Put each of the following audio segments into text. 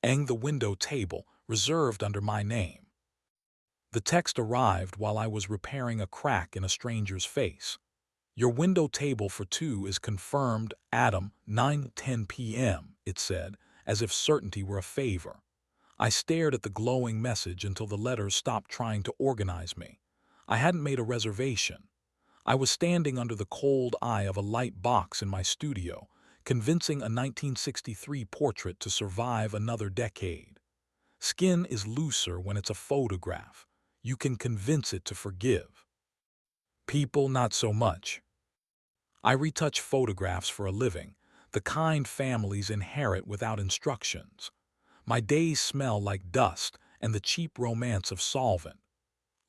the window table, reserved under my name. The text arrived while I was repairing a crack in a stranger's face. Your window table for two is confirmed, Adam, 9:10 p.m., it said, as if certainty were a favor. I stared at the glowing message until the letters stopped trying to organize me. I hadn't made a reservation. I was standing under the cold eye of a light box in my studio, convincing a 1963 portrait to survive another decade. Skin is looser when it's a photograph. You can convince it to forgive. People, not so much. I retouch photographs for a living, the kind families inherit without instructions. My days smell like dust and the cheap romance of solvent.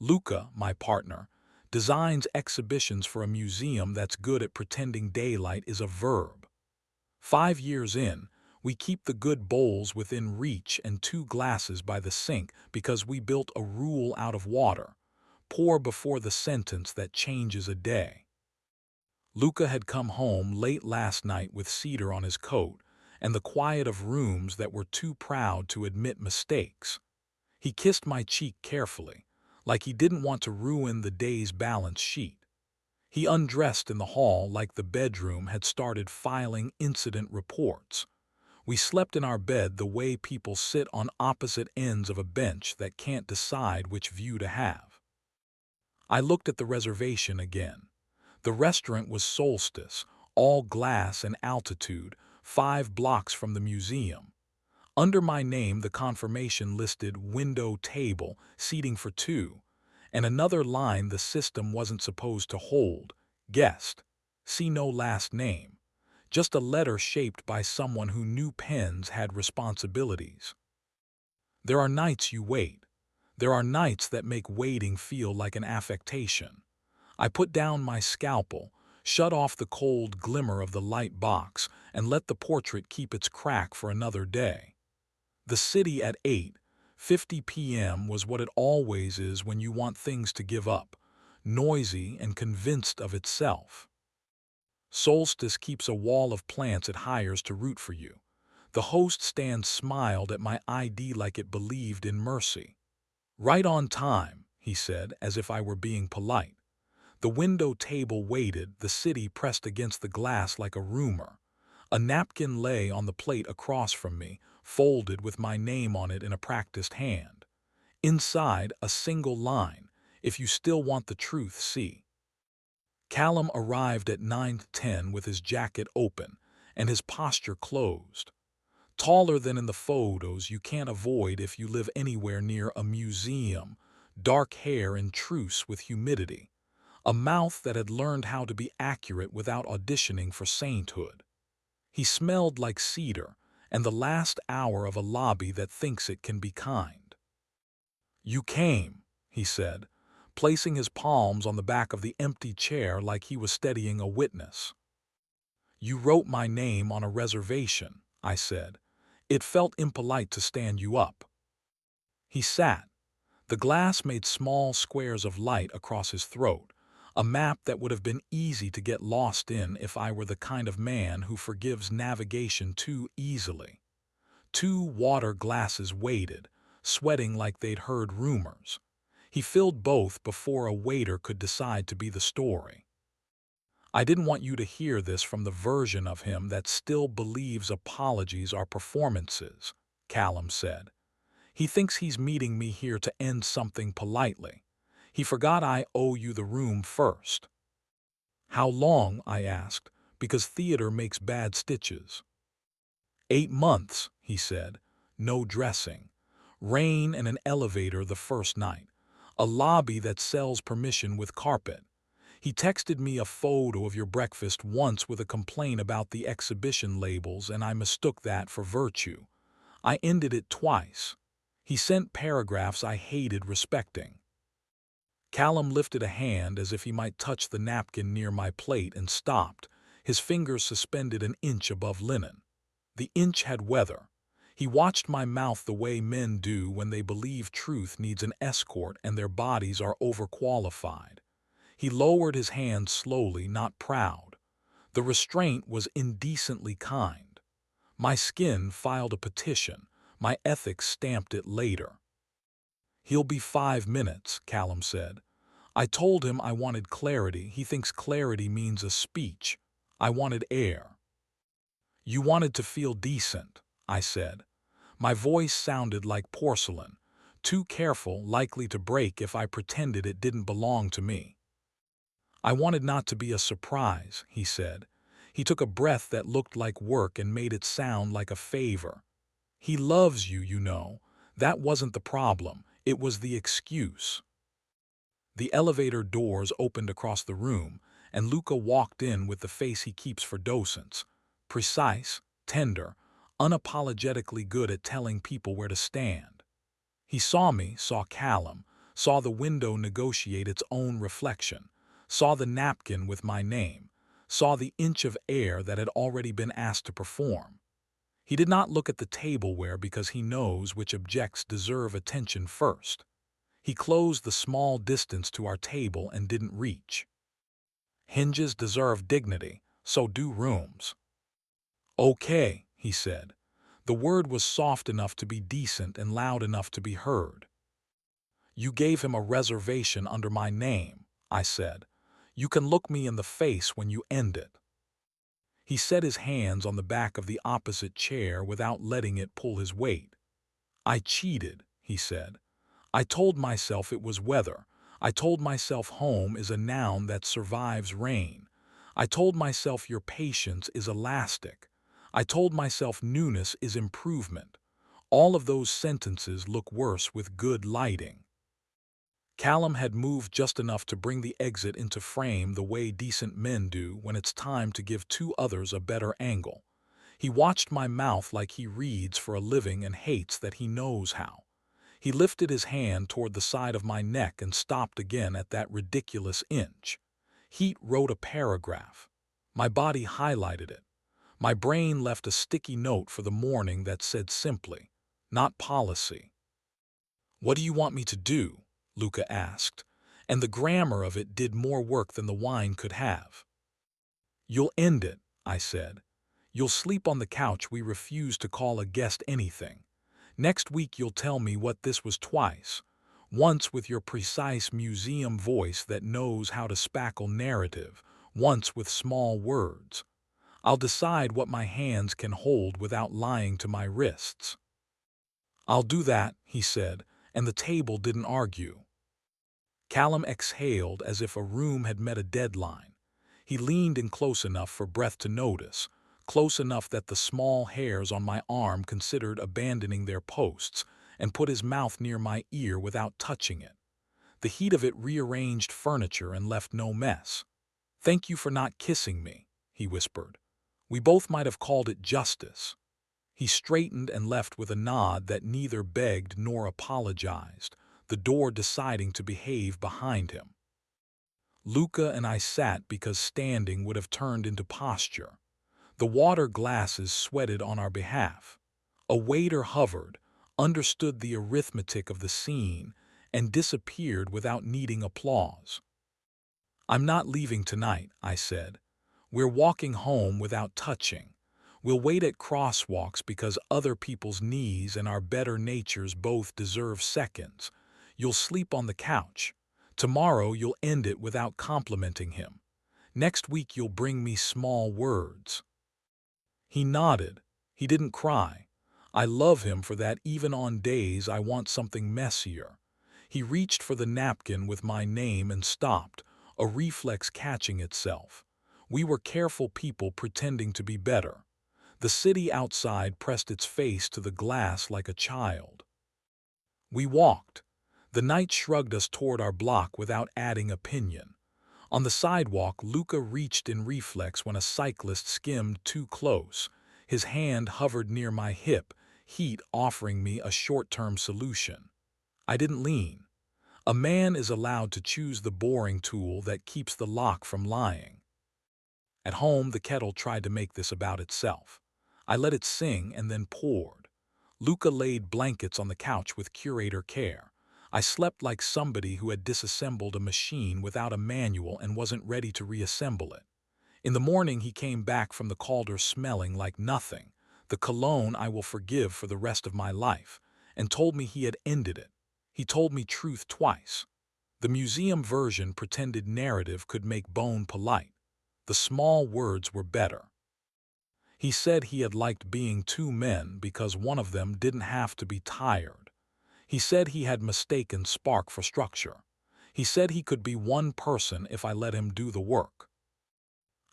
Luca, my partner, designs exhibitions for a museum that's good at pretending daylight is a verb. 5 years in, we keep the good bowls within reach and 2 glasses by the sink because we built a rule out of water. Pour before the sentence that changes a day. Luca had come home late last night with cedar on his coat and the quiet of rooms that were too proud to admit mistakes. He kissed my cheek carefully, like he didn't want to ruin the day's balance sheet. He undressed in the hall like the bedroom had started filing incident reports. We slept in our bed the way people sit on opposite ends of a bench that can't decide which view to have. I looked at the reservation again. The restaurant was Solstice, all glass and altitude, 5 blocks from the museum. Under my name, the confirmation listed window table, seating for 2, and another line the system wasn't supposed to hold, guest. See no last name. Just a letter shaped by someone who knew pens had responsibilities. There are nights you wait. There are nights that make waiting feel like an affectation. I put down my scalpel, shut off the cold glimmer of the light box, and let the portrait keep its crack for another day. The city at 8:50 p.m. was what it always is when you want things to give up, noisy and convinced of itself. Solstice keeps a wall of plants it hires to root for you. The host stand smiled at my ID like it believed in mercy. Right on time, he said, as if I were being polite. The window table waited, the city pressed against the glass like a rumor. A napkin lay on the plate across from me, folded with my name on it in a practiced hand. Inside, a single line, if you still want the truth, see. Callum arrived at 9:10 with his jacket open and his posture closed. Taller than in the photos you can't avoid if you live anywhere near a museum, dark hair in truce with humidity. A mouth that had learned how to be accurate without auditioning for sainthood. He smelled like cedar and the last hour of a lobby that thinks it can be kind. You came, he said, placing his palms on the back of the empty chair like he was steadying a witness. You wrote my name on a reservation, I said. It felt impolite to stand you up. He sat. The glass made small squares of light across his throat, a map that would have been easy to get lost in if I were the kind of man who forgives navigation too easily. 2 water glasses waited, sweating like they'd heard rumors. He filled both before a waiter could decide to be the story. I didn't want you to hear this from the version of him that still believes apologies are performances, Callum said. He thinks he's meeting me here to end something politely. He forgot I owe you the room first. How long? I asked, because theater makes bad stitches. 8 months, he said. No dressing. Rain and an elevator the first night. A lobby that sells permission with carpet. He texted me a photo of your breakfast once with a complaint about the exhibition labels, and I mistook that for virtue. I ended it twice. He sent paragraphs I hated respecting. Callum lifted a hand as if he might touch the napkin near my plate and stopped, his fingers suspended an inch above linen. The inch had weather. He watched my mouth the way men do when they believe truth needs an escort and their bodies are overqualified. He lowered his hand slowly, not proud. The restraint was indecently kind. My skin filed a petition, My ethics stamped it later. "He'll be 5 minutes," Callum said. I told him I wanted clarity. He thinks clarity means a speech. I wanted air. "You wanted to feel decent," I said. My voice sounded like porcelain, too careful, likely to break if I pretended it didn't belong to me. "I wanted not to be a surprise," he said. He took a breath that looked like work and made it sound like a favor. "He loves you, you know. That wasn't the problem. It was the excuse." The elevator doors opened across the room, and Luca walked in with the face he keeps for docents. Precise, tender, unapologetically good at telling people where to stand. He saw me, saw Callum, saw the window negotiate its own reflection, saw the napkin with my name, saw the inch of air that had already been asked to perform. He did not look at the tableware because he knows which objects deserve attention first. He closed the small distance to our table and didn't reach. "Hinges deserve dignity, so do rooms." "Okay," he said. The word was soft enough to be decent and loud enough to be heard. "You gave him a reservation under my name," I said. "You can look me in the face when you end it." He set his hands on the back of the opposite chair without letting it pull his weight. "I cheated," he said. "I told myself it was weather. I told myself home is a noun that survives rain. I told myself your patience is elastic. I told myself newness is improvement. All of those sentences look worse with good lighting." Callum had moved just enough to bring the exit into frame the way decent men do when it's time to give two others a better angle. He watched my mouth like he reads for a living and hates that he knows how. He lifted his hand toward the side of my neck and stopped again at that ridiculous inch. Heat wrote a paragraph. My body highlighted it. My brain left a sticky note for the morning that said simply, "Not policy." "What do you want me to do?" Luca asked, and the grammar of it did more work than the wine could have. "You'll end it," I said. "You'll sleep on the couch we refuse to call a guest anything. Next week you'll tell me what this was twice. Once with your precise museum voice that knows how to spackle narrative, once with small words. I'll decide what my hands can hold without lying to my wrists." "I'll do that," he said, and the table didn't argue. Callum exhaled as if a room had met a deadline. He leaned in close enough for breath to notice, close enough that the small hairs on my arm considered abandoning their posts, and put his mouth near my ear without touching it. The heat of it rearranged furniture and left no mess. "Thank you for not kissing me," he whispered. "We both might have called it justice." He straightened and left with a nod that neither begged nor apologized, the door deciding to behave behind him. Luca and I sat because standing would have turned into posture. The water glasses sweated on our behalf. A waiter hovered, understood the arithmetic of the scene, and disappeared without needing applause. "I'm not leaving tonight," I said. "We're walking home without touching. We'll wait at crosswalks because other people's knees and our better natures both deserve seconds. You'll sleep on the couch. Tomorrow you'll end it without complimenting him. Next week you'll bring me small words." He nodded. He didn't cry. I love him for that even on days I want something messier. He reached for the napkin with my name and stopped, a reflex catching itself. We were careful people pretending to be better. The city outside pressed its face to the glass like a child. We walked. The night shrugged us toward our block without adding opinion. On the sidewalk, Luca reached in reflex when a cyclist skimmed too close. His hand hovered near my hip, heat offering me a short-term solution. I didn't lean. A man is allowed to choose the boring tool that keeps the lock from lying. At home, the kettle tried to make this about itself. I let it sing and then poured. Luca laid blankets on the couch with curator care. I slept like somebody who had disassembled a machine without a manual and wasn't ready to reassemble it. In the morning he came back from the cauldron smelling like nothing, The cologne I will forgive for the rest of my life, and told me he had ended it. He told me truth twice. The museum version pretended narrative could make bone polite. The small words were better. He said he had liked being two men because one of them didn't have to be tired. He said he had mistaken spark for structure. He said he could be one person if I let him do the work.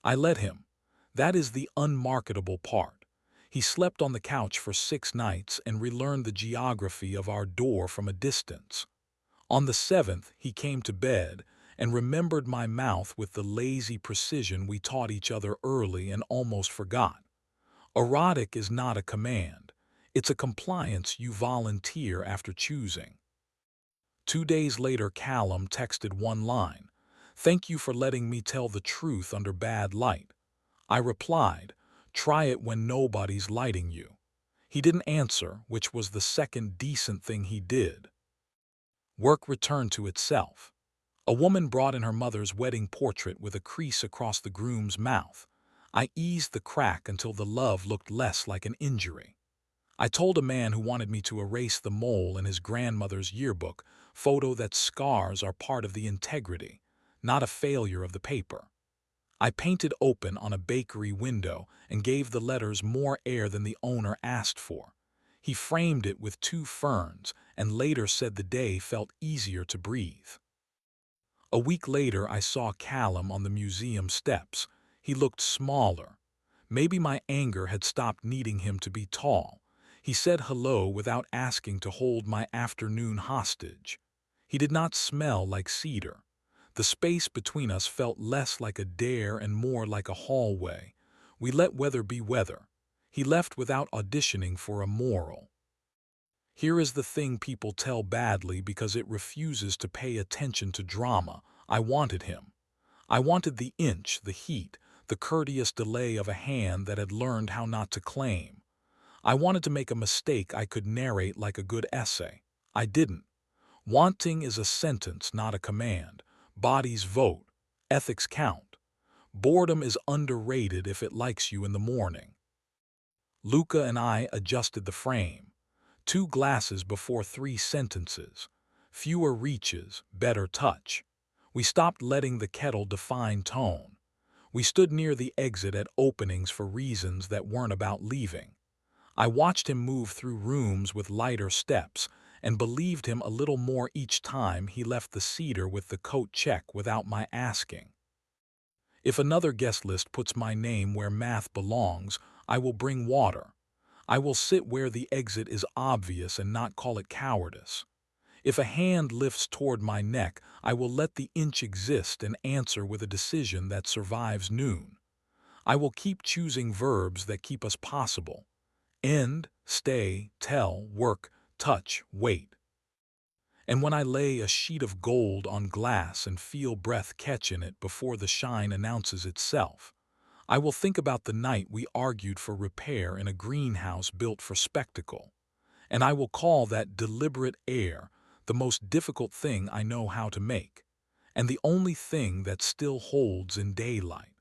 I let him. That is the unmarketable part. He slept on the couch for 6 nights and relearned the geography of our door from a distance. On the 7th, he came to bed and remembered my mouth with the lazy precision we taught each other early and almost forgot. Erotic is not a command. It's a compliance you volunteer after choosing. 2 days later, Callum texted one line, "Thank you for letting me tell the truth under bad light." I replied, "Try it when nobody's lighting you." He didn't answer, which was the second decent thing he did. Work returned to itself. A woman brought in her mother's wedding portrait with a crease across the groom's mouth. I eased the crack until the love looked less like an injury. I told a man who wanted me to erase the mole in his grandmother's yearbook photo that scars are part of the integrity, not a failure of the paper. I painted open on a bakery window and gave the letters more air than the owner asked for. He framed it with 2 ferns and later said the day felt easier to breathe. A week later, I saw Callum on the museum steps. He looked smaller. Maybe my anger had stopped needing him to be tall. He said hello without asking to hold my afternoon hostage. He did not smell like cedar. The space between us felt less like a dare and more like a hallway. We let weather be weather. He left without auditioning for a moral. Here is the thing people tell badly because it refuses to pay attention to drama. I wanted him. I wanted the inch, the heat, the courteous delay of a hand that had learned how not to claim. I wanted to make a mistake I could narrate like a good essay. I didn't. Wanting is a sentence, not a command. Bodies vote. Ethics count. Boredom is underrated if it likes you in the morning. Luca and I adjusted the frame. 2 glasses before 3 sentences. Fewer reaches, better touch. We stopped letting the kettle define tone. We stood near the exit at openings for reasons that weren't about leaving. I watched him move through rooms with lighter steps and believed him a little more each time he left the cedar with the coat check without my asking. If another guest list puts my name where math belongs, I will bring water. I will sit where the exit is obvious and not call it cowardice. If a hand lifts toward my neck, I will let the inch exist and answer with a decision that survives noon. I will keep choosing verbs that keep us possible. End, stay, tell, work, touch, wait. And when I lay a sheet of gold on glass and feel breath catch in it before the shine announces itself, I will think about the night we argued for repair in a greenhouse built for spectacle. And I will call that deliberate air the most difficult thing I know how to make, and the only thing that still holds in daylight.